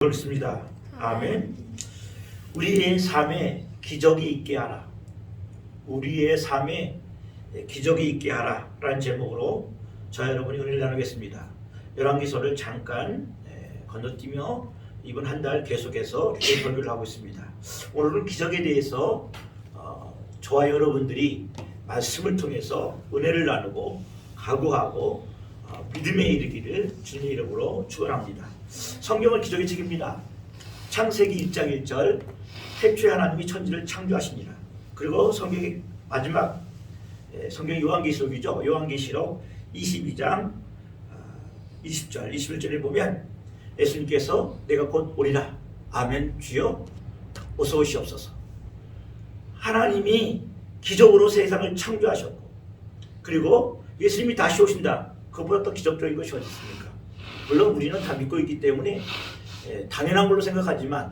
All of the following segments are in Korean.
읽습니다. 아멘. 우리의 삶에 기적이 있게 하라. 우리의 삶에 기적이 있게 하라 라는 제목으로 저와 여러분이 은혜를 나누겠습니다. 열왕기서를 잠깐 건너뛰며 이번 한 달 계속해서 설교를 하고 있습니다. 오늘은 기적에 대해서 저와 여러분들이 말씀을 통해서 은혜를 나누고 각오하고 믿음에 이르기를 주님의 이름으로 축원합니다. 성경은 기적의 책입니다. 창세기 1장 1절 태초에 하나님이 천지를 창조하시니라. 그리고 성경의 마지막 성경 요한계시록이죠. 요한계시록 22장 20절 21절에 보면 예수님께서 내가 곧 오리라. 아멘. 주여 어서 오시옵소서. 하나님이 기적으로 세상을 창조하셨고 그리고 예수님이 다시 오신다. 그보다 더 기적적인 것이 어디 있습니까? 물론 우리는 다 믿고 있기 때문에 당연한 걸로 생각하지만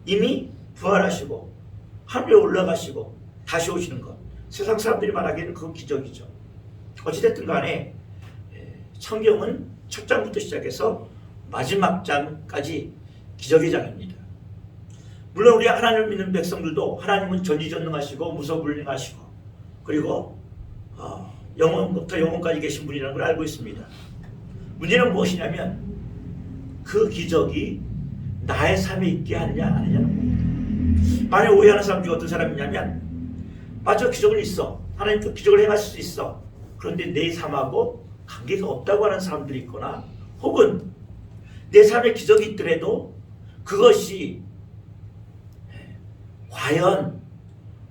이미 부활하시고 하늘에 올라가시고 다시 오시는 것, 세상 사람들이 말하기에는 그건 기적이죠. 어찌됐든 간에 성경은 첫 장부터 시작해서 마지막 장까지 기적의 장입니다. 물론 우리 하나님을 믿는 백성들도 하나님은 전지전능하시고 무소불능하시고 그리고 영원부터 영원까지 계신 분이라는 걸 알고 있습니다. 문제는 무엇이냐면 그 기적이 나의 삶에 있게 하느냐 안 하느냐는 겁니다. 만약 오해하는 사람 중에 어떤 사람이냐면 맞아, 기적은 있어. 하나님도 기적을 행하실 수 있어. 그런데 내 삶하고 관계가 없다고 하는 사람들이 있거나 혹은 내 삶에 기적이 있더라도 그것이 과연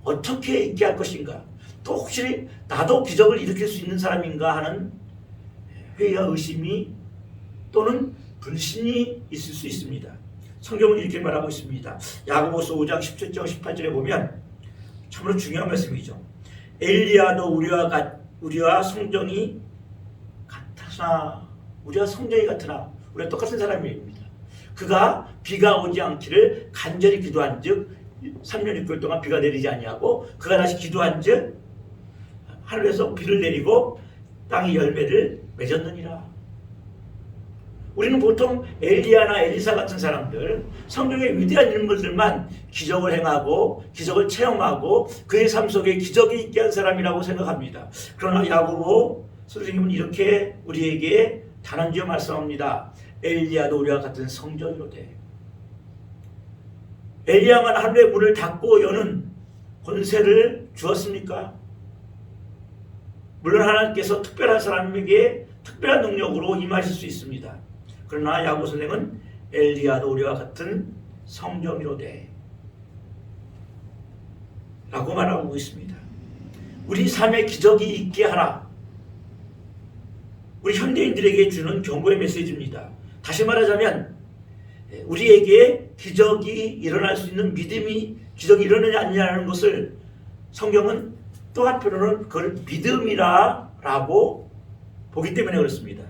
어떻게 있게 할 것인가, 또 혹시 나도 기적을 일으킬 수 있는 사람인가 하는 회의와 의심이 또는 불신이 있을 수 있습니다. 성경은 이렇게 말하고 있습니다. 야고보서 5장 17절 18절에 보면 참으로 중요한 말씀이죠. 엘리야도 우리와 성정이 같으나 우리가 똑같은 사람입니다. 그가 비가 오지 않기를 간절히 기도한즉 3년 6개월 동안 비가 내리지 아니하고 그가 다시 기도한즉 하늘에서 비를 내리고 땅이 열매를 맺었느니라. 우리는 보통 엘리야나 엘리사 같은 사람들, 성경의 위대한 인물들만 기적을 행하고 기적을 체험하고 그의 삶 속에 기적이 있게 한 사람이라고 생각합니다. 그러나 야고보 선생님은 이렇게 우리에게 단언지어 말씀합니다. 엘리야도 우리와 같은 성전이로되. 엘리야만 하늘의 문을 닫고 여는 권세를 주었습니까? 물론 하나님께서 특별한 사람에게 특별한 능력으로 임하실 수 있습니다. 그러나 야고보 선생은 엘리야도 우리와 같은 성전이로되 라고 말하고 있습니다. 우리 삶에 기적이 있게 하라. 우리 현대인들에게 주는 경고의 메시지입니다. 다시 말하자면 우리에게 기적이 일어날 수 있는 믿음이 기적이 일어나냐 아니냐는 것을 성경은 또 한편으로는 그걸 믿음이라고 보기 때문에 그렇습니다.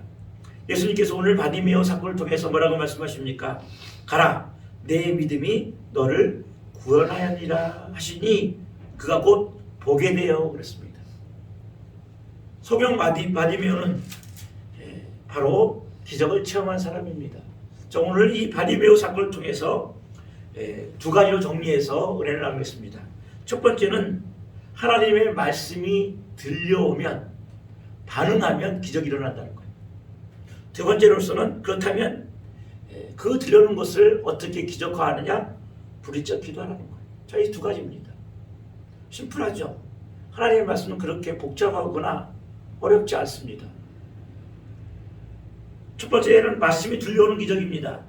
예수님께서 오늘 바디메오 사건을 통해서 뭐라고 말씀하십니까? 가라, 내 믿음이 너를 구원하였니라 하시니 그가 곧 보게 되어 그랬습니다. 소경 바디메오는 바로 기적을 체험한 사람입니다. 자, 오늘 이 바디메오 사건을 통해서 두 가지로 정리해서 은혜를 나누겠습니다. 첫 번째는 하나님의 말씀이 들려오면 반응하면 기적이 일어난다는 거예요. 두 번째로서는 그렇다면 그 들려오는 것을 어떻게 기적화하느냐, 부르짖어 기도하는 거예요. 자, 이 두 가지입니다. 심플하죠. 하나님의 말씀은 그렇게 복잡하거나 어렵지 않습니다. 첫 번째는 말씀이 들려오는 기적입니다.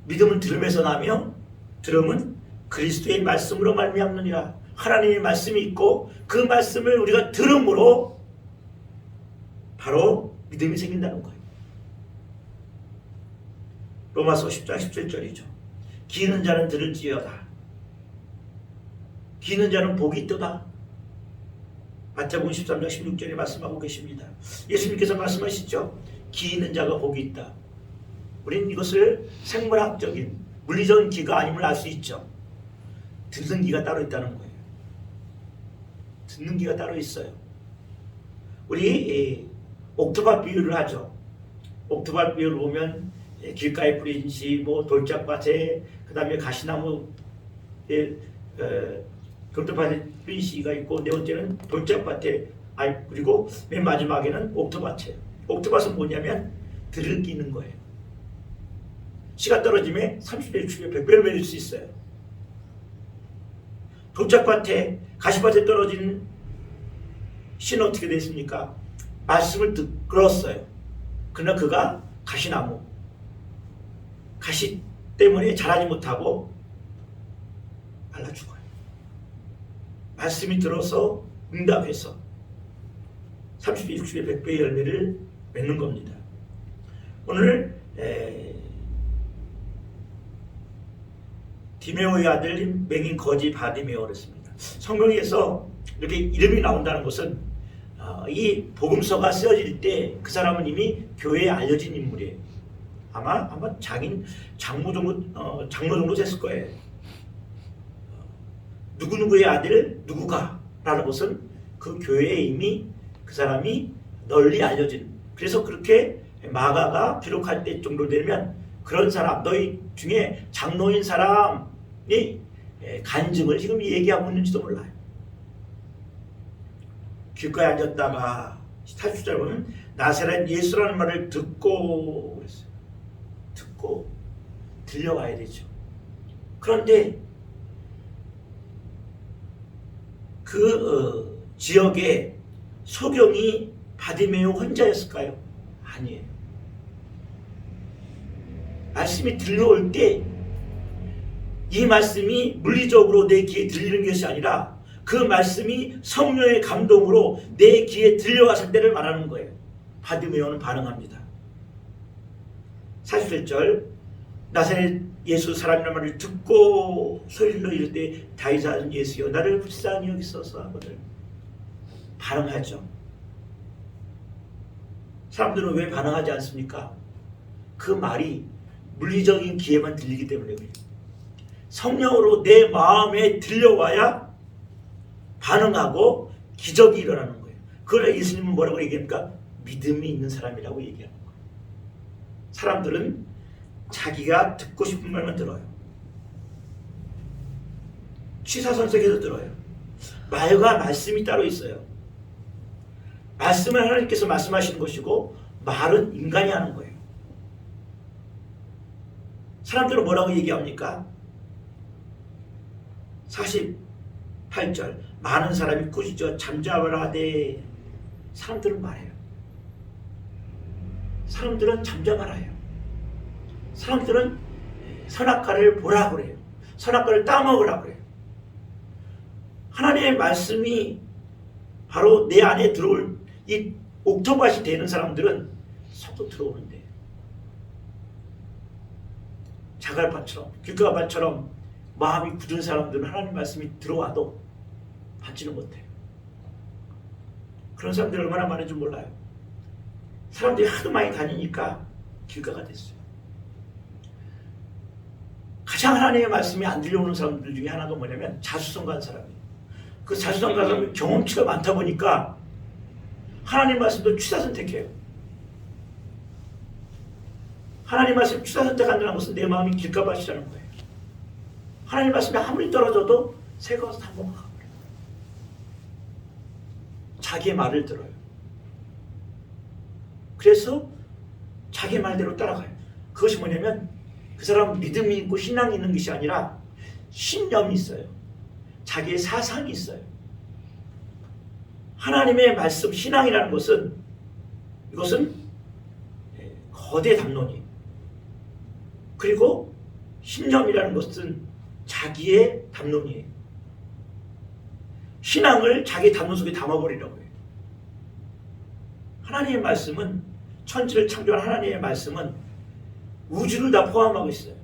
믿음은 들음에서 나며 들음은 그리스도의 말씀으로 말미암느니라. 하나님의 말씀이 있고 그 말씀을 우리가 들음으로 바로 믿음이 생긴다는 거예요. 로마서 10장 17절이죠. 기는 자는 들을지어다. 기는 자는 복이 있도다. 마태복음 13장 16절에 말씀하고 계십니다. 예수님께서 말씀하시죠. 기는 자가 복이 있다. 우리는 이것을 생물학적인 물리적인 기가 아님을 알 수 있죠. 듣는 기가 따로 있다는 거예요. 듣는 기가 따로 있어요. 우리 옥토밥 비유를 하죠. 옥토밭비를 보면 길가에 뿌린 시, 뭐 돌짝밭에 그다음에 가시나무에 돌짝밭에 뿌린 시가 있고 네 번째는 돌짝밭에 그리고 맨 마지막에는 옥토밭이에요. 옥토밭은 뭐냐면 들을 끼는 거예요. 씨가 떨어지면 30배, 60배, 100배를 매길 수 있어요. 돌짝밭에 가시밭에 떨어진 씨는 어떻게 됐습니까? 말씀을 들었어요. 그러나 그가 가시나무, 가시 때문에 자라지 못하고 말라 죽어요. 말씀이 들어서 응답해서 30배, 60배, 100배의 열매를 맺는 겁니다. 오늘 디메오의 아들 맹인 거지 바디메오 그랬습니다. 성경에서 이렇게 이름이 나온다는 것은 이 복음서가 쓰여질 때 그 사람은 이미 교회에 알려진 인물이에요. 아마 장모 정도 됐을 거예요. 누구누구의 아들 누구가 라는 것은 그 교회에 이미 그 사람이 널리 알려진, 그래서 그렇게 마가가 기록할 때 정도 되면 그런 사람, 너희 중에 장로인 사람이 간증을 지금 얘기하고 있는지도 몰라요. 길가에 앉았다가 80절 보면 나사렛 예수라는 말을 듣고 그랬어요. 듣고 들려와야 되죠. 그런데 그 지역에 소경이 바디메오 혼자였을까요? 아니에요. 말씀이 들려올 때 이 말씀이 물리적으로 내 귀에 들리는 것이 아니라 그 말씀이 성령의 감동으로 내 귀에 들려왔을 때를 말하는 거예요. 바디메오는 반응합니다. 41절 나사렛 예수 사람이라는 말을 듣고 소리로 이를 때 다윗의 아들 예수여 나를 불쌍히 여기소서 하거든 반응하죠. 사람들은 왜 반응하지 않습니까? 그 말이 물리적인 귀에만 들리기 때문에 그래요. 성령으로 내 마음에 들려와야 반응하고 기적이 일어나는 거예요. 그걸 예수님은 뭐라고 얘기합니까? 믿음이 있는 사람이라고 얘기하는 거예요. 사람들은 자기가 듣고 싶은 말만 들어요. 취사선택해서 들어요. 말과 말씀이 따로 있어요. 말씀은 하나님께서 말씀하시는 것이고 말은 인간이 하는 거예요. 사람들은 뭐라고 얘기합니까? 48절 많은 사람이 꾸짖어 잠잠하라 하되 사람들은 말해요. 사람들은 잠잠하라 해요. 사람들은 선악과를 보라 그래요. 선악과를 따먹으라 그래요. 하나님의 말씀이 바로 내 안에 들어올 이 옥토밭이 되는 사람들은 서도 들어오는데 자갈밭처럼 길가밭처럼 마음이 굳은 사람들은 하나님 말씀이 들어와도 받지는 못해요. 그런 사람들이 얼마나 많은지 몰라요. 사람들이 하도 많이 다니니까 길가가 됐어요. 가장 하나님의 말씀이 안 들려오는 사람들 중에 하나가 뭐냐면 자수성가한 사람이에요. 그 자수성가한 사람이 경험치가 많다 보니까 하나님 말씀도 취사선택해요. 하나님 말씀 취사선택한다는 것은 내 마음이 길가밭이라는 거예요. 하나님 말씀이 아무리 떨어져도 새가 와서 다 먹어가버려요. 자기의 말을 들어요. 그래서 자기 말대로 따라가요. 그것이 뭐냐면 그 사람은 믿음이 있고 신앙이 있는 것이 아니라 신념이 있어요. 자기의 사상이 있어요. 하나님의 말씀, 신앙이라는 것은 이것은 거대 담론이에요. 그리고 신념이라는 것은 자기의 담론이에요. 신앙을 자기 담론 속에 담아버리려고 해요. 하나님의 말씀은 천지를 창조한 하나님의 말씀은 우주를 다 포함하고 있어요.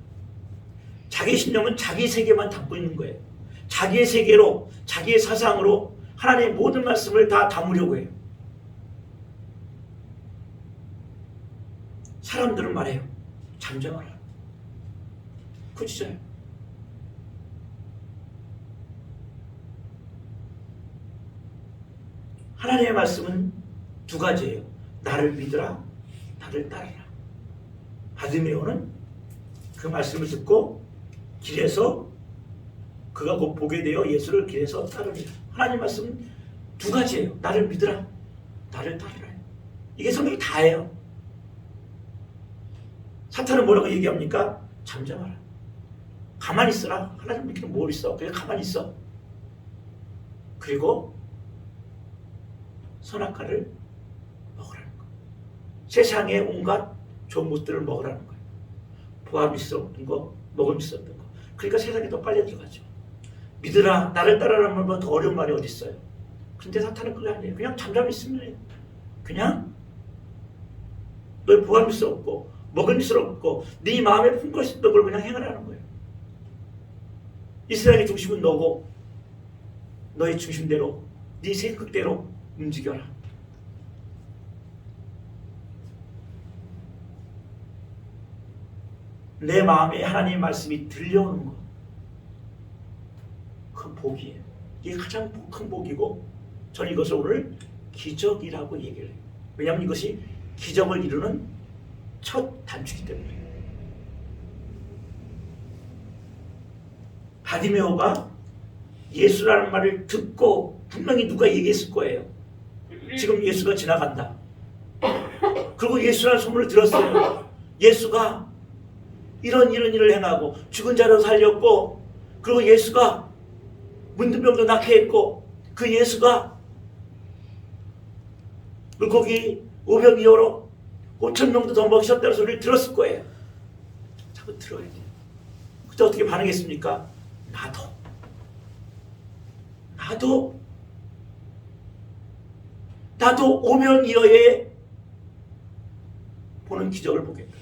자기 신념은 자기 세계만 담고 있는 거예요. 자기의 세계로 자기의 사상으로 하나님의 모든 말씀을 다 담으려고 해요. 사람들은 말해요. 잠잠하라. 그치잖아요. 하나님의 말씀은 두 가지예요. 나를 믿으라, 나를 따르라. 바디메오는 그 말씀을 듣고 길에서 그가 곧 보게 되어 예수를 길에서 따르니라. 하나님 말씀은 두 가지예요. 나를 믿으라, 나를 따르라. 이게 성경이 다예요. 사탄은 뭐라고 얘기합니까? 잠잠하라, 가만히 있어라. 하나님 믿기는 뭘 있어? 그냥 가만히 있어. 그리고 선악과를 먹으라는 거예요. 세상의 온갖 좋은 것들을 먹으라는 거예요. 보암이 없는 거, 먹을 수 없는 거. 그러니까 세상에 더 빨리 들어가죠. 믿으라, 나를 따르라는 말보다 더 어려운 말이 어디 있어요? 근데 사탄은 그게 아니에요. 그냥 잠잠히 있으면 해요. 그냥 너의 보암일 수 없고 먹을 수 없고 네 마음에 품고 싶던 걸 그냥 행하라는 거예요. 이 세상의 중심은 너고 너의 중심대로 네 생각대로 움직여라. 내 마음에 하나님의 말씀이 들려오는 것, 그 복이에요. 이게 가장 큰 복이고 저는 이것을 오늘 기적이라고 얘기를 해요. 왜냐하면 이것이 기적을 이루는 첫 단추이기 때문에. 바디메오가 예수라는 말을 듣고 분명히 누가 얘기했을 거예요. 지금 예수가 지나간다. 그리고 예수라는 소문을 들었어요. 예수가 이런 일을 행하고 죽은 자를 살렸고, 그리고 예수가 문둥병도 낫게 했고, 그 예수가 물고기 500미어로 5,000명도 더 먹이셨다는 소리를 들었을 거예요. 자꾸 들어야 돼요. 그때 어떻게 반응했습니까? 나도 오병이어에 보는 기적을 보겠다.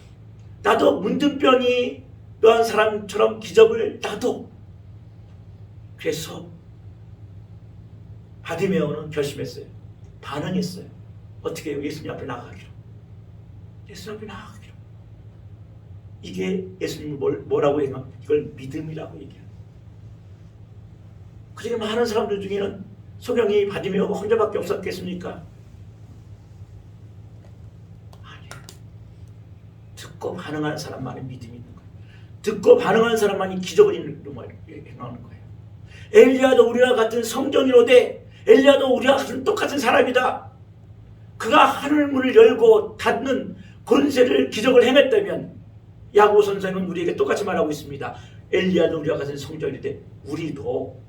나도 문둥병이 너한 사람처럼 기적을 나도. 그래서 바디메오는 결심했어요. 반응했어요. 어떻게 해요? 예수님 앞에 나가기로. 예수님 앞에 나가기로. 이게 예수님이 뭐라고 얘기하면 이걸 믿음이라고 얘기해요. 그중에 많은 사람들 중에는 소경이 바디메오가 혼자밖에 없었겠습니까? 아니에요. 듣고 반응하는 사람만이 믿음이 있는 거예요. 듣고 반응하는 사람만이 기적을 행하는 거예요. 엘리야도 우리와 같은 성전이로되 엘리야도 우리와 같은 똑같은 사람이다. 그가 하늘 문을 열고 닫는 권세를 기적을 행했다면 야고보 선생은 우리에게 똑같이 말하고 있습니다. 엘리야도 우리와 같은 성전이로되 우리도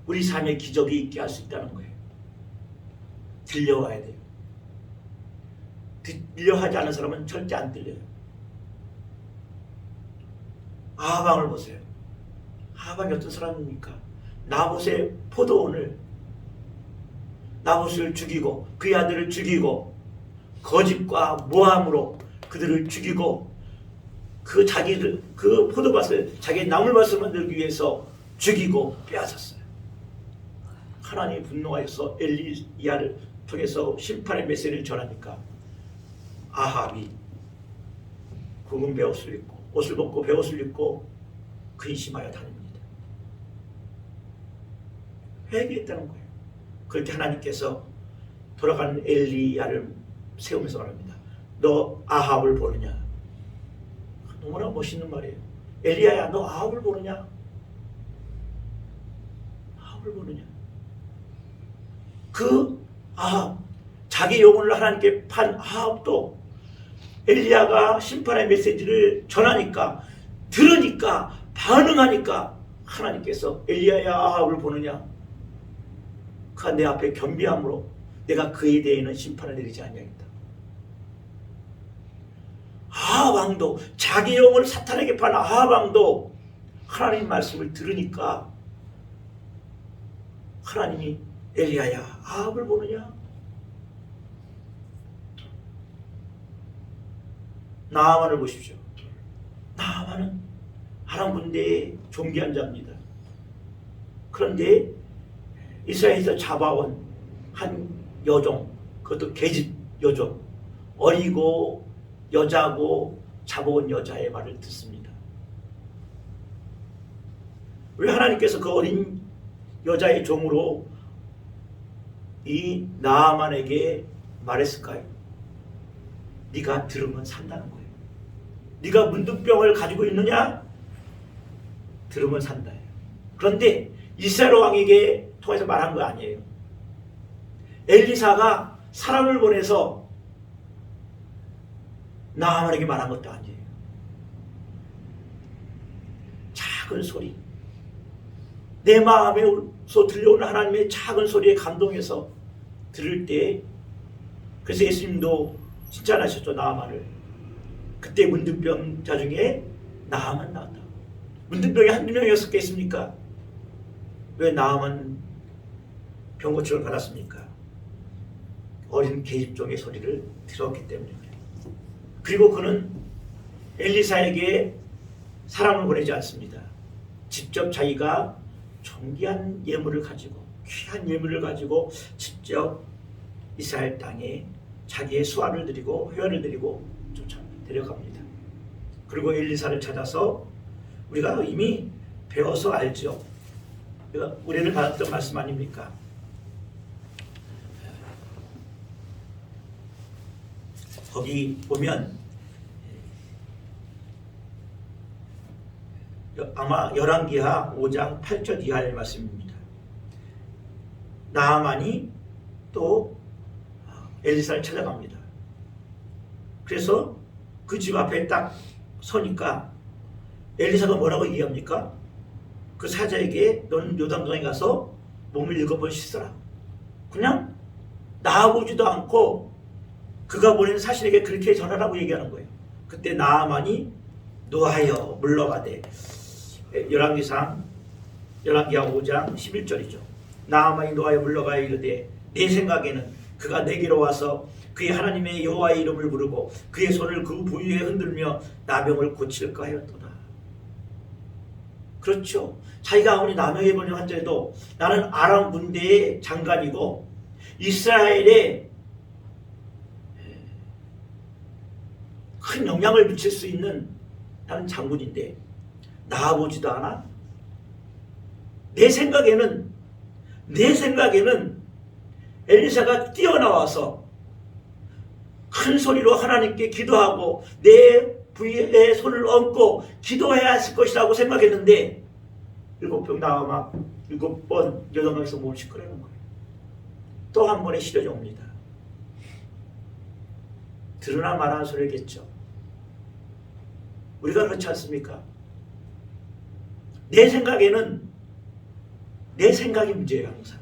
우리 삶에 기적이 있게 할 수 있다는 거예요. 들려와야 돼요. 들려하지 않은 사람은 절대 안 들려요. 아방을 보세요. 아방이 어떤 사람입니까? 나봇의 포도원을, 나봇을 죽이고 그의 아들을 죽이고 거짓과 모함으로 그들을 죽이고 그 포도밭을 자기 나물밭을 만들기 위해서 죽이고 빼앗았어요. 하나님이 분노하여서 엘리야를 통해서 심판의 메시지를 전하니까 아합이 굵은 베옷을 입고 옷을 벗고 베옷을 입고 근심하여 다닙니다. 회개했다는 거예요. 그럴 때 하나님께서 돌아가는 엘리야를 세우면서 말합니다. 너 아합을 보느냐? 너무나 멋있는 말이에요. 엘리야야, 너 아합을 보느냐? 아합을 보느냐? 그 아합, 자기 영혼을 하나님께 판 아합도 엘리야가 심판의 메시지를 전하니까, 들으니까, 반응하니까 하나님께서 엘리야야 아합을 보느냐? 그가 내 앞에 겸비함으로 내가 그에 대해는 심판을 내리지 아니하겠다. 아합 왕도, 자기 영혼을 사탄에게 판 아합 왕도 하나님 말씀을 들으니까 하나님이 엘리야야 아합을 보느냐? 나아만을 보십시오. 나아만은 아람 군대의 존귀한 자입니다. 그런데 이스라엘에서 잡아온 한 여종, 그것도 계집 여종, 어리고 여자고 잡아온 여자의 말을 듣습니다. 왜 하나님께서 그 어린 여자의 종으로 이 나아만에게 말했을까요? 네가 들으면 산다는 거예요. 네가 문둥병을 가지고 있느냐? 들으면 산다. 그런데 이스라엘 왕에게 통해서 말한 거 아니에요. 엘리사가 사람을 보내서 나아만에게 말한 것도 아니에요. 작은 소리, 내 마음에서 들려오는 하나님의 작은 소리에 감동해서 들을 때, 그래서 예수님도 칭찬하셨죠. 나아만을. 그때 문둥병자 중에 나아만 나왔다. 문둥병이 한두 명이었겠습니까? 왜 나아만 병고침을 받았습니까? 어린 계집종의 소리를 들었기 때문입니다. 그리고 그는 엘리사에게 사람을 보내지 않습니다. 직접 자기가 존귀한 예물을 가지고, 귀한 예물을 가지고 직접 이스라엘 땅에 자기의 수완을 드리고 회원을 드리고 데려갑니다. 그리고 엘리사를 찾아서, 우리가 이미 배워서 알죠. 우리를 받았던 말씀 아닙니까? 거기 보면 아마 열왕기하 5장 8절 이하의 말씀입니다. 나아만이 또 엘리사를 찾아갑니다. 그래서 그 집 앞에 딱 서니까 엘리사가 뭐라고 얘기합니까? 그 사자에게 너는 요단강에 가서 몸을 7번 씻어라. 그냥 나아보지도 않고 그가 보낸 사신에게 그렇게 전하라고 얘기하는 거예요. 그때 나아만이 노하여 물러가되, 열왕기하 5장 11절이죠. 나아만이 노하여 물러가여 이르되 내 생각에는 그가 내게로 와서 그의 하나님의 여호와의 이름을 부르고 그의 손을 그 부위에 흔들며 나병을 고칠까 하였도다. 그렇죠. 자기가 아무리 나병에 걸린 환자여도 나는 아람 군대의 장관이고 이스라엘에 큰 영향을 미칠 수 있는 나는 장군인데 나아보지도 않아? 내 생각에는 엘리사가 뛰어나와서 큰 소리로 하나님께 기도하고 내 부위에 손을 얹고 기도해야 했을 것이라고 생각했는데 7병 나아막 7번 요단강에서 몸을 씻으라는 거예요. 또 한 번의 시련이 옵니다. 들으나 말하는 소리겠죠. 우리가 그렇지 않습니까? 내 생각에는 내 생각이 문제예요. 항상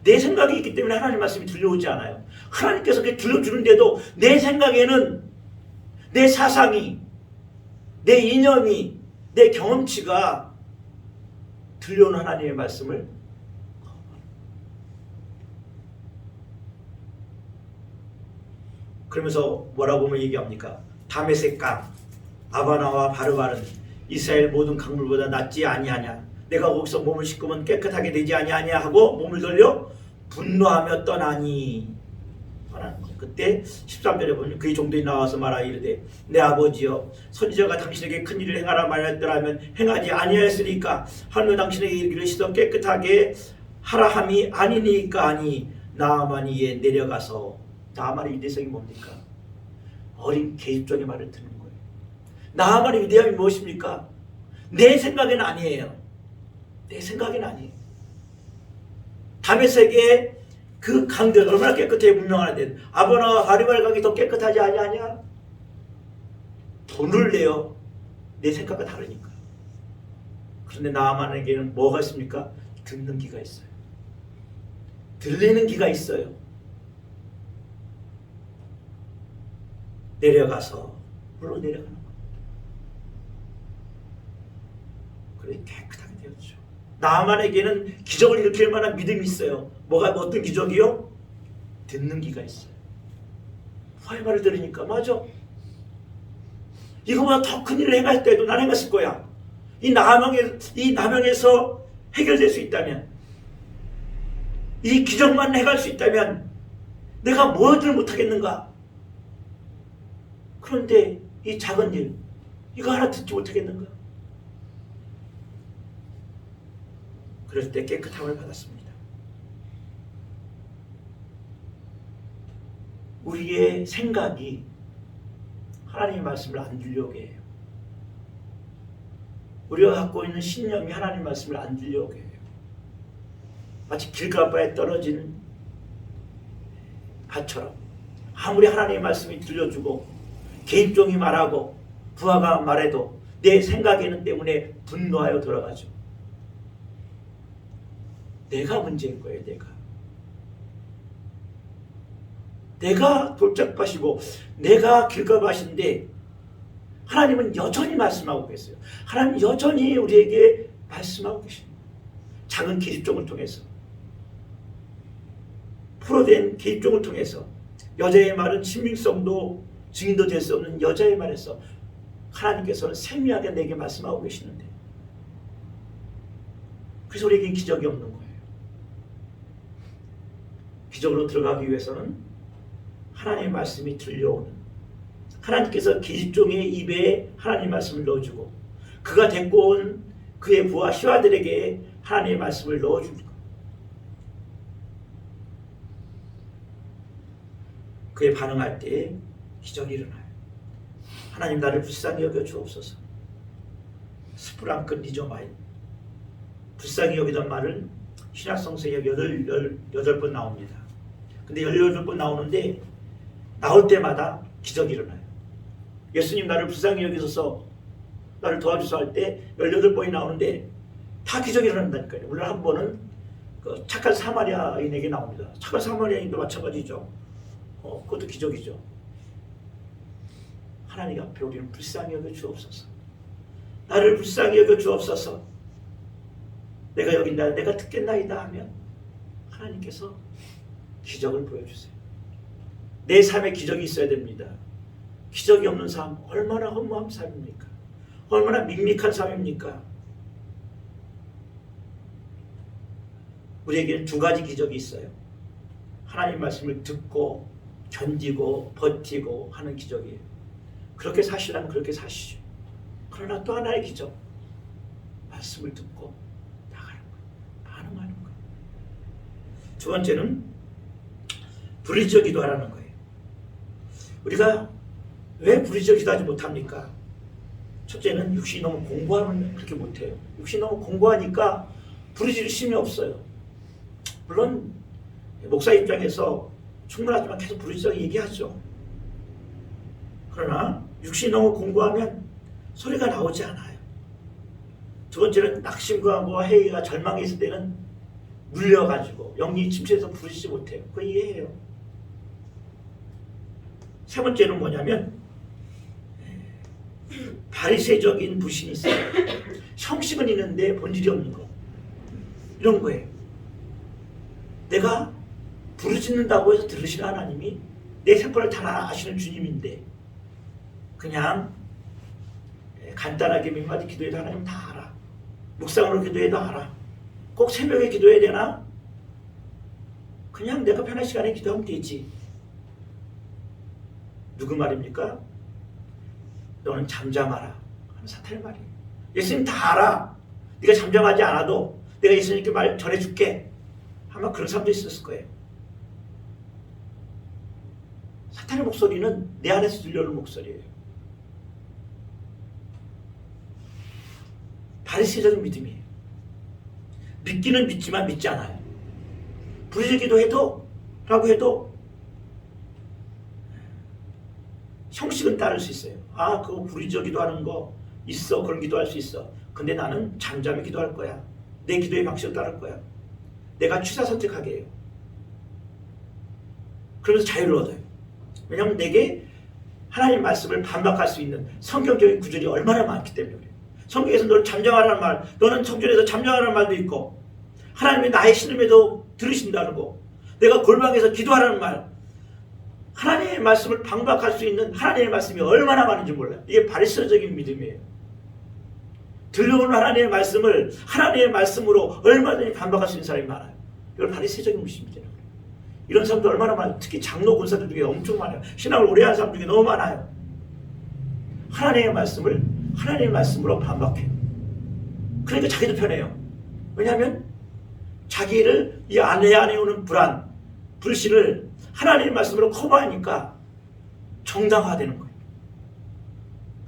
내 생각이 있기 때문에 하나님 말씀이 들려오지 않아요. 하나님께서 그렇게 들려주는데도 내 생각에는 내 사상이, 내 이념이, 내 경험치가 들려오는 하나님의 말씀을, 그러면서 뭐라고 얘기합니까? 다메섹 강 아바나와 바르바른 이스라엘 모든 강물보다 낫지 아니하냐. 내가 거기서 몸을 씻으면 깨끗하게 되지 아니하냐 하고 몸을 돌려 분노하며 떠나니. 그때 13절에 보면 그의 종들이 나와서 말하 이르되 내 아버지여 선지자가 당신에게 큰 일을 행하라 말했더라면 행하지 아니하였으니까 하늘 당신에게 이르기를 씻어 깨끗하게 하라 함이 아니니까 하니 나아만이 이에 내려가서. 나아만의 위대성이 뭡니까? 어린 계집종의 말을 듣는 거예요. 나아만의 위대함이 무엇입니까? 내 생각에는 아니에요. 내 생각에는 아니에요. 다메섹의 그 강들 얼마나 깨끗해 분명하는데 아바나와 바르바른 강이 더 깨끗하지 아니하냐? 돈을 내요. 내 생각과 다르니까. 그런데 나아만에게는 뭐가 있습니까? 듣는 귀가 있어요. 들리는 귀가 있어요. 내려가서 물로 내려가는 거예요. 그래 깨끗하게 되었죠. 나아만에게는 기적을 일으킬 만한 믿음이 있어요. 어떤 기적이요? 듣는 귀가 있어요. 화의 말을 들으니까 맞아. 이거보다 더 큰 일을 행할 때도 난 행했을 거야. 이 나병에서 해결될 수 있다면, 이 기적만 해갈 수 있다면 내가 뭐를 못하겠는가? 그런데 이 작은 일, 이거 하나 듣지 못하겠는가? 그럴 때 깨끗함을 받았습니다. 우리의 생각이 하나님의 말씀을 안 들려오게 해요. 우리가 갖고 있는 신념이 하나님 말씀을 안 들려오게 해요. 마치 길가바에 떨어진 밭처럼 아무리 하나님의 말씀이 들려주고 개인종이 말하고 부하가 말해도 내 생각에는 때문에 분노하여 돌아가죠. 내가 문제인 거예요. 내가 돌짝밭이고 내가 길가밭인데 하나님은 여전히 말씀하고 계세요. 하나님 여전히 우리에게 말씀하고 계십니다. 작은 기립종을 통해서, 포로된 기립종을 통해서, 여자의 말은 신빙성도 증인도 될 수 없는 여자의 말에서 하나님께서는 생명하게 내게 말씀하고 계시는데, 그래서 우리에게 기적이 없는 거예요. 기적으로 들어가기 위해서는 하나님의 말씀이 들려오는, 하나님께서 기집종의 입에 하나님의 말씀을 넣어주고 그가 데리고 온 그의 부하 시와들에게 하나님의 말씀을 넣어줍니다. 그에 반응할 때 기적이 일어나요. 하나님 나를 불쌍히 여겨 주옵소서. 스프랑크 리조마인, 불쌍히 여기던 말은 신약성서에 18번 나옵니다. 근데 18번 나오는데 나올 때마다 기적이 일어나요. 예수님 나를 불쌍히 여기소서, 나를 도와주소 할 때 18번이 나오는데 다 기적이 일어난다니까요. 물론 한 번은 그 착한 사마리아인에게 나옵니다. 착한 사마리아인도 마찬가지죠. 그것도 기적이죠. 하나님 앞에 우리는 불쌍히 여겨 주옵소서. 나를 불쌍히 여겨 주옵소서. 내가 여기 있나, 내가 듣겠나이다 하면 하나님께서 기적을 보여주세요. 내 삶에 기적이 있어야 됩니다. 기적이 없는 삶 얼마나 허무한 삶입니까? 얼마나 밋밋한 삶입니까? 우리에게는 두 가지 기적이 있어요. 하나님 말씀을 듣고 견디고 버티고 하는 기적이에요. 그렇게 사시라면 그렇게 사시죠. 그러나 또 하나의 기적, 말씀을 듣고 나가는 거예요. 반응하는 거예요. 두 번째는 불의적 기도하라는 거예요. 우리가 왜 불의적 기도하지 못합니까? 첫째는 육신이 너무 공부하면 그렇게 못해요. 육신이 너무 공부하니까 부르짖을 힘이 없어요. 물론 목사 입장에서 충분하지만 계속 부르짖어 얘기하죠. 그러나 육신이 너무 공부하면 소리가 나오지 않아요. 두 번째는 낙심과 회의가 절망이 있을 때는 물려가지고 영이 침체해서 부르짖지 못해요. 그거 이해해요. 세 번째는 뭐냐면 바리새적인 불신이 있어요. 형식은 있는데 본질이 없는 거. 이런 거예요. 내가 부르짖는다고 해서 들으시는 하나님이 내 생활을 다 아시는 주님인데 그냥 간단하게 몇 마디 기도해도 하나님 다 알아. 묵상으로 기도해도 알아. 꼭 새벽에 기도해야 되나? 그냥 내가 편한 시간에 기도하면 되지. 누구 말입니까? 너는 잠잠하라 하는 사탄의 말이에요. 예수님 다 알아. 네가 잠잠하지 않아도 내가 예수님께 말 전해줄게. 아마 그런 사람도 있었을 거예요. 사탄의 목소리는 내 안에서 들려오는 목소리예요. 바리새적인 믿음이에요. 믿기는 믿지만 믿지 않아요. 부르짖기도 해도 라고 해도 형식은 따를 수 있어요. 아, 그거 부르짖어 기도하는 거 있어. 그런 기도할 수 있어. 근데 나는 잠잠히 기도할 거야. 내 기도의 방식을 따를 거야. 내가 취사 선택하게 해요. 그러면서 자유를 얻어요. 왜냐하면 내게 하나님 말씀을 반박할 수 있는 성경적인 구절이 얼마나 많기 때문에 그래요. 성경에서 너를 잠잠하라는 말, 너는 성전에서 잠잠하라는 말도 있고 하나님이 나의 신음에도 들으신다는 거, 내가 골방에서 기도하라는 말, 하나님의 말씀을 반박할 수 있는 하나님의 말씀이 얼마나 많은지 몰라요. 이게 바리새적인 믿음이에요. 들려오는 하나님의 말씀을 하나님의 말씀으로 얼마든지 반박할 수 있는 사람이 많아요. 이걸 바리새적인 믿음이잖아요. 이런 사람도 얼마나 많아요. 특히 장로 권사들 중에 엄청 많아요. 신앙을 오래 한 사람 중에 너무 많아요. 하나님의 말씀을 하나님의 말씀으로 반박해요. 그러니까 자기도 편해요. 왜냐하면 자기를 이 안에 오는 불안, 불신을 하나님의 말씀으로 커버하니까 정당화되는 거예요.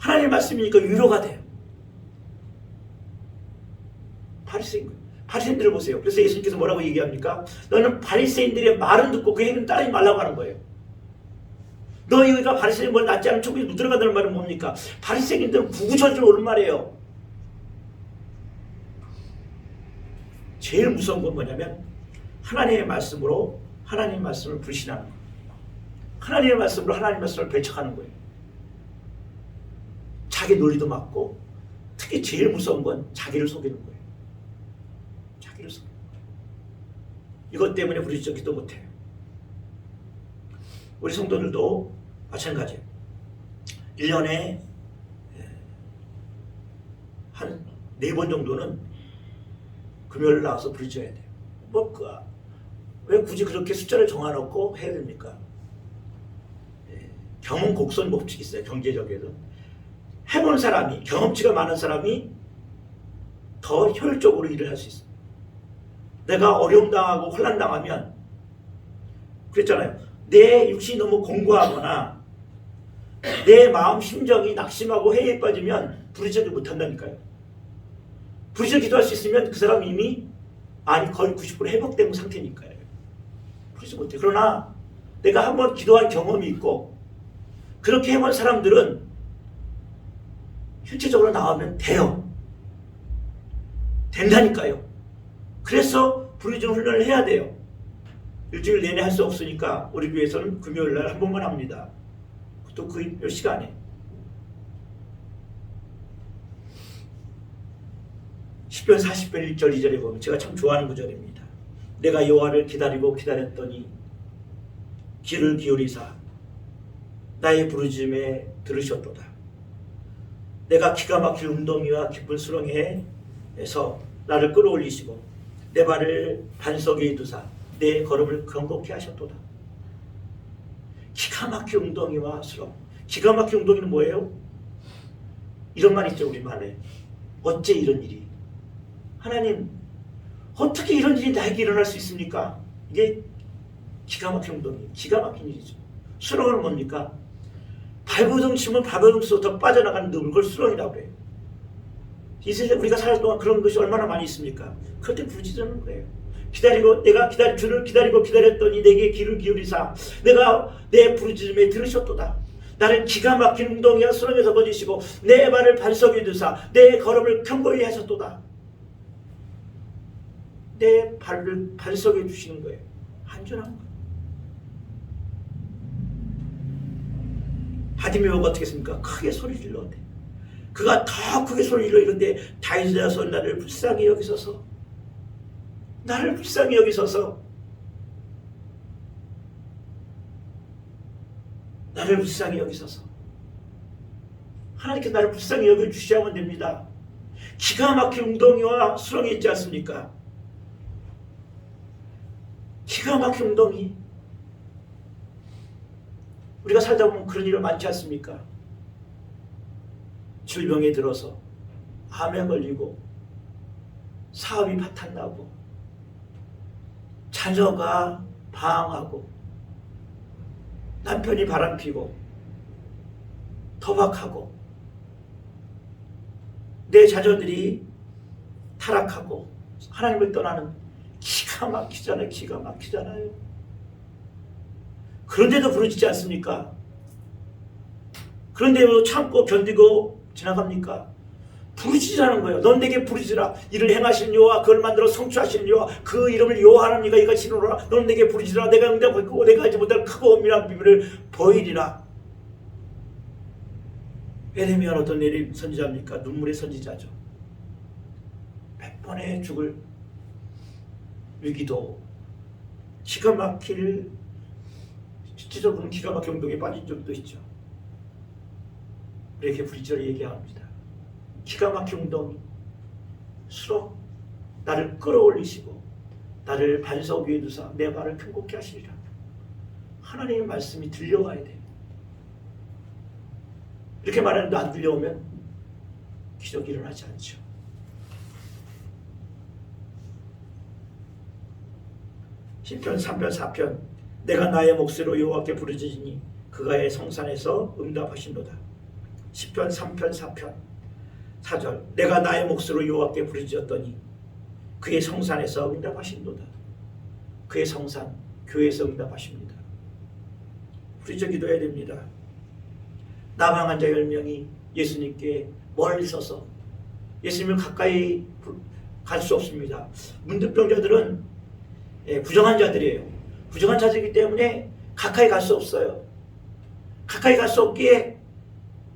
하나님의 말씀이니까 위로가 돼요. 바리새인들을 보세요. 그래서 예수님께서 뭐라고 얘기합니까? 너는 바리새인들의 말은 듣고 그 행위는 따르지 말라고 하는 거예요. 너희가 바리새인보다 낫지 않은 천국에 못 들어간다는 말은 뭡니까? 바리새인들은 구구절절 옳은 말이에요. 제일 무서운 건 뭐냐면 하나님의 말씀으로 하나님의 말씀을 불신하는 거예요. 하나님의 말씀으로 하나님의 말씀을 배척하는 거예요. 자기 논리도 맞고 특히 제일 무서운 건 자기를 속이는 거예요. 자기를 속이는 거예요. 이것 때문에 우리 진짜 기도 못해요. 우리 성도들도 마찬가지예요. 1년에 한 4번 정도는 금요일 나와서 부르짖어야 돼요. 왜 굳이 그렇게 숫자를 정해놓고 해야 됩니까? 경험 곡선 법칙이 있어요. 경제적에도. 해본 사람이, 경험치가 많은 사람이 더 효율적으로 일을 할 수 있어요. 내가 어려움 당하고 혼란 당하면 그랬잖아요. 내 육신이 너무 공고하거나 내 마음 심정이 낙심하고 해에 빠지면 부르짖지 못한다니까요. 부르짖어 기도할 수 있으면 그 사람 이미 거의 90% 회복된 상태니까요. 부르짖지 못해. 그러나 내가 한번 기도한 경험이 있고 그렇게 해본 사람들은 실제적으로 나오면 돼요. 된다니까요. 그래서 부르짖는 훈련을 해야 돼요. 일주일 내내 할 수 없으니까 우리 교회에서는 금요일날 한 번만 합니다. 또 그 몇 시간에. 시편 40편 1절 2절에 보면 제가 참 좋아하는 구절입니다. 내가 여호와를 기다리고 기다렸더니 귀를 기울이사 나의 부르짖음에 들으셨도다. 내가 기가 막힐 웅덩이와 깊은 수렁에서 나를 끌어올리시고 내 발을 반석에 두사 내 걸음을 견고케 하셨도다. 기가 막힌 웅덩이와 수렁. 기가 막힌 웅덩이는 뭐예요? 이런 말 있죠, 우리말에. 어째 이런 일이? 하나님, 어떻게 이런 일이 나에게 일어날 수 있습니까? 이게 기가 막힌 웅덩이, 기가 막힌 일이죠. 수렁은 뭡니까? 발버둥 치면 발버둥에서 빠져나가는 걸 수렁이라고 해요. 이 세상에 우리가 살 동안 그런 것이 얼마나 많이 있습니까? 그럴 때 부르짖는 거예요. 내가 주를 기다리고 기다렸더니 내게 귀를 기울이사 내가 내 부르짖음에 들으셨도다. 나를 기가 막힌 웅덩이와 수렁에서 거두시고 내 발을 반석에 두사 내 걸음을 견고히 하셨도다. 내 발을 반석에 두시는 거예요. 안전한 거예요. 바디메오가 어떻게 했습니까? 크게 소리 질렀대. 그가 더 크게 소리 질러 이런데 다윗이라서 나를 불쌍히 여기소서. 나를 불쌍히 여기소서. 나를 불쌍히 여기소서. 하나님께서 나를 불쌍히 여겨주시면 됩니다. 기가 막힌 웅덩이와 수렁이 있지 않습니까? 기가 막힌 웅덩이. 우리가 살다 보면 그런 일이 많지 않습니까? 질병에 들어서 암에 걸리고 사업이 파탄나고 자녀가 방황하고 남편이 바람피고 도박하고 내 자녀들이 타락하고 하나님을 떠나는 기가 막히잖아요. 기가 막히잖아요. 그런데도 부르짖지 않습니까? 그런데도 참고 견디고 지나갑니까? 부르짖으라는 거예요. 넌 내게 부르짖으라. 이를 행하시는 여호와 그걸 만들어 성취하시는 여호와 그 이름을 여호와하는 이가 이같이 이루노라. 넌 내게 부르짖으라. 내가 응답하고 내가 하지 못할 크고 엄밀한 비밀을 보이리라. 에레미야는 어떤 선지자입니까? 눈물의 선지자죠. 100번의 죽을 위기도 기가 막힐 실질적으로는 기가 막힌 웅덩이에 빠진 적도 있죠. 이렇게 부리짖으라 얘기합니다. 기가 막힌 웅덩이, 수렁, 나를 끌어올리시고 나를 반석 위에 두사 내 발을 견고케 하시리라. 하나님의 말씀이 들려와야 돼요. 이렇게 말하는데 안 들려오면 기적이 일어나지 않죠. 시편 3편 4편 내가 나의 목소리로 여호와께 부르짖으니 그가 의 성산에서 응답하신도다. 시편 3편 4편 4절 내가 나의 몫으로 여호와께 부르짖었더니 그의 성산에서 응답하신도다. 그의 성산 교회에서 응답하십니다. 부르짖어 기도해야 됩니다. 나방한 자 10명이 예수님께 멀리 서서 예수님을 가까이 갈 수 없습니다. 문득병자들은 부정한 자들이에요. 부정한 자들이기 때문에 가까이 갈 수 없어요. 가까이 갈 수 없기에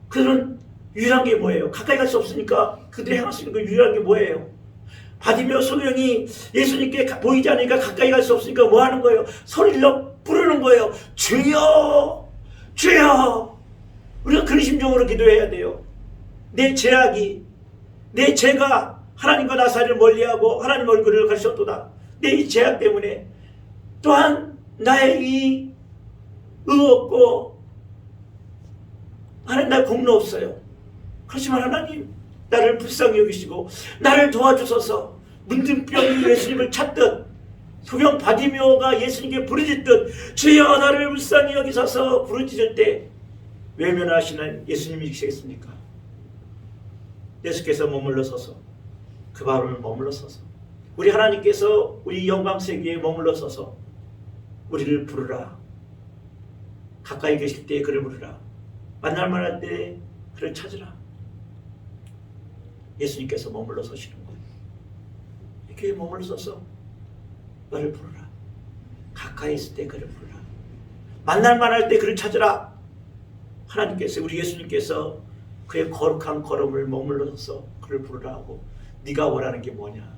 그들은 유일한 게 뭐예요? 가까이 갈 수 없으니까 그들이 행할 수 있는 그 유일한 게 뭐예요? 바디메오 소경이 예수님께 보이지 않으니까 가까이 갈 수 없으니까 뭐 하는 거예요? 소리를 부르는 거예요. 주여 주여. 우리가 그런 심정으로 기도해야 돼요. 내 죄악이 내 죄가 하나님과 나 사이를 멀리하고 하나님 얼굴을 가리켰도다. 내 이 죄악 때문에 또한 나의 이 의없고 하나님 날 공로 없어요. 그렇지만 하나님 나를 불쌍히 여기시고 나를 도와주소서. 문둥병이 예수님을 찾듯 소경 바디메오가 예수님께 부르짖듯 주여 나를 불쌍히 여기소서 부르짖을 때 외면하시는 예수님이시겠습니까? 예수께서 머물러 서서 그 바로를 머물러 서서 우리 하나님께서 우리 영광세계에 머물러 서서 우리를 부르라. 가까이 계실 때 그를 부르라. 만날만 할 때 그를 찾으라. 예수님께서 머물러 서시는 거예요. 이렇게 머물러 서서 너를 부르라. 가까이 있을 때 그를 부르라. 만날만 할 때 그를 찾으라. 하나님께서 우리 예수님께서 그의 거룩한 걸음을 머물러 서서 그를 부르라 하고 네가 원하는 게 뭐냐.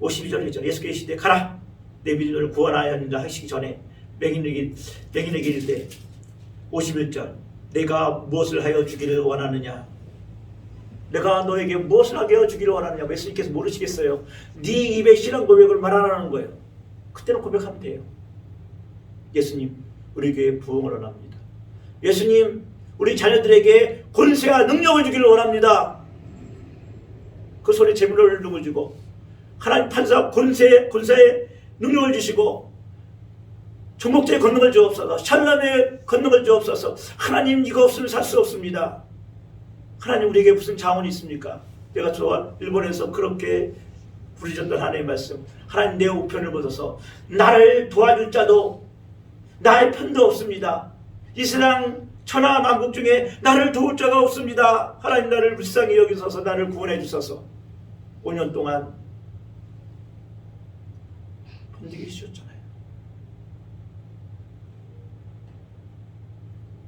52절 1절 예수께서 이르시되 가라. 내 믿음을 구원하였느니라 하시기 전에 맹인에게 이르되 51절 내가 무엇을 하여 주기를 원하느냐. 내가 너에게 무엇을 하게 하여 주기를 원하느냐. 예수님께서 모르시겠어요. 네 입에 신앙 고백을 말하라는 거예요. 그때는 고백하면 돼요. 예수님 우리 교회에 부흥을 원합니다. 예수님 우리 자녀들에게 권세와 능력을 주기를 원합니다. 그 소리 제물을 누구 주고 하나님 판사 권세의 능력을 주시고 정복자의 권능을 주옵소서. 샬롬의 권능을 주옵소서. 하나님 이거 없으면 살 수 없습니다. 하나님 우리에게 무슨 자원이 있습니까? 내가 일본에서 그렇게 부르짖었던 하나님의 말씀. 하나님 내 우편을 벗어서 나를 도와줄 자도 나의 편도 없습니다. 이 세상 천하 만국 중에 나를 도울 자가 없습니다. 하나님 나를 불쌍히 여기소서. 나를 구원해 주소서. 5년 동안 번데기 주셨잖아요.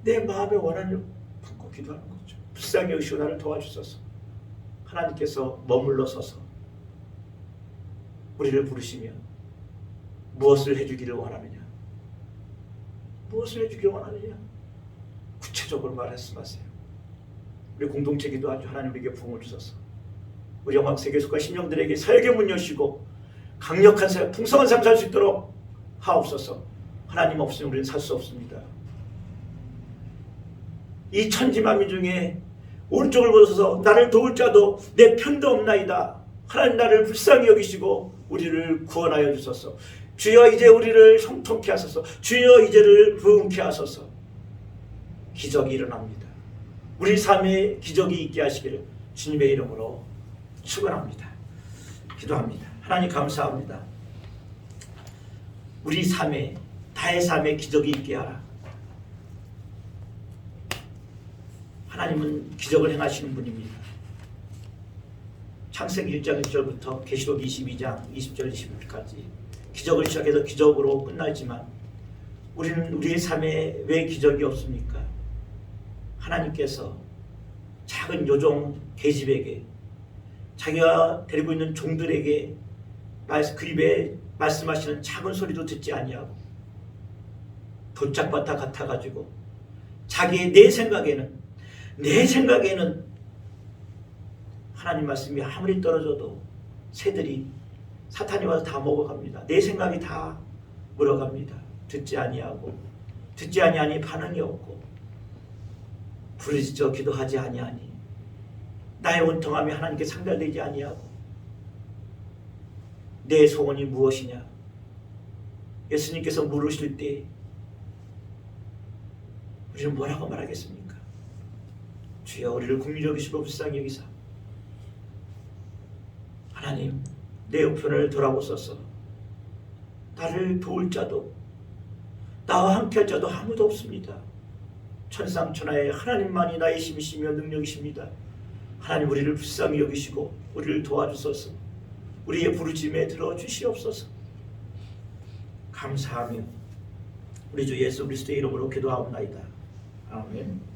내 마음의 원한을 품고 기도하는 거죠. 불쌍히 여기시고 나를 도와주소서. 하나님께서 머물러 서서 우리를 부르시며 무엇을 해주기를 원하느냐. 무엇을 해주기를 원하느냐. 구체적으로 말씀하세요. 우리 공동체 기도하죠. 하나님 우리에게 부흥을 주소서. 우리 영광세계 속한 심령들에게 사역의 문 여시고 강력한 사역, 풍성한 삶 살 수 있도록 하옵소서. 하나님 없으면 우리는 살 수 없습니다. 이 천지만민 중에 오른쪽을 보셔서 나를 도울 자도 내 편도 없나이다. 하나님 나를 불쌍히 여기시고 우리를 구원하여 주소서. 주여 이제 우리를 형통케 하소서. 주여 이제를 부흥케 하소서. 기적이 일어납니다. 우리 삶에 기적이 있게 하시기를 주님의 이름으로 축원합니다. 기도합니다. 하나님 감사합니다. 우리 삶에 나의 삶에 기적이 있게 하라. 하나님은 기적을 행하시는 분입니다. 창세기 1장 1절부터 계시록 22장 20절 21절까지 기적을 시작해서 기적으로 끝나지만 우리는 우리의 삶에 왜 기적이 없습니까? 하나님께서 작은 요종 계집에게 자기가 데리고 있는 종들에게 그 입에 말씀하시는 작은 소리도 듣지 아니하고 돌짝밭과 같아가지고 자기의 내 생각에는 하나님 말씀이 아무리 떨어져도 새들이 사탄이 와서 다 먹어갑니다. 내 생각이 다 물어갑니다. 듣지 아니하니 반응이 없고 부르짖어 기도하지 아니하니 나의 원통함이 하나님께 상달되지 아니하고 내 소원이 무엇이냐. 예수님께서 물으실 때 우리는 뭐라고 말하겠습니까? 주여 우리를 긍휼히 여기시고 불쌍히 여기사 하나님 내 우편을 돌아보소서. 나를 도울 자도 나와 함께할 자도 아무도 없습니다. 천상천하에 하나님만이 나의 힘이시며 능력이십니다. 하나님 우리를 불쌍히 여기시고 우리를 도와주소서. 우리의 부르짖음에 들어주시옵소서. 감사하며 우리 주 예수 그리스도의 이름으로 기도하옵나이다. 아멘.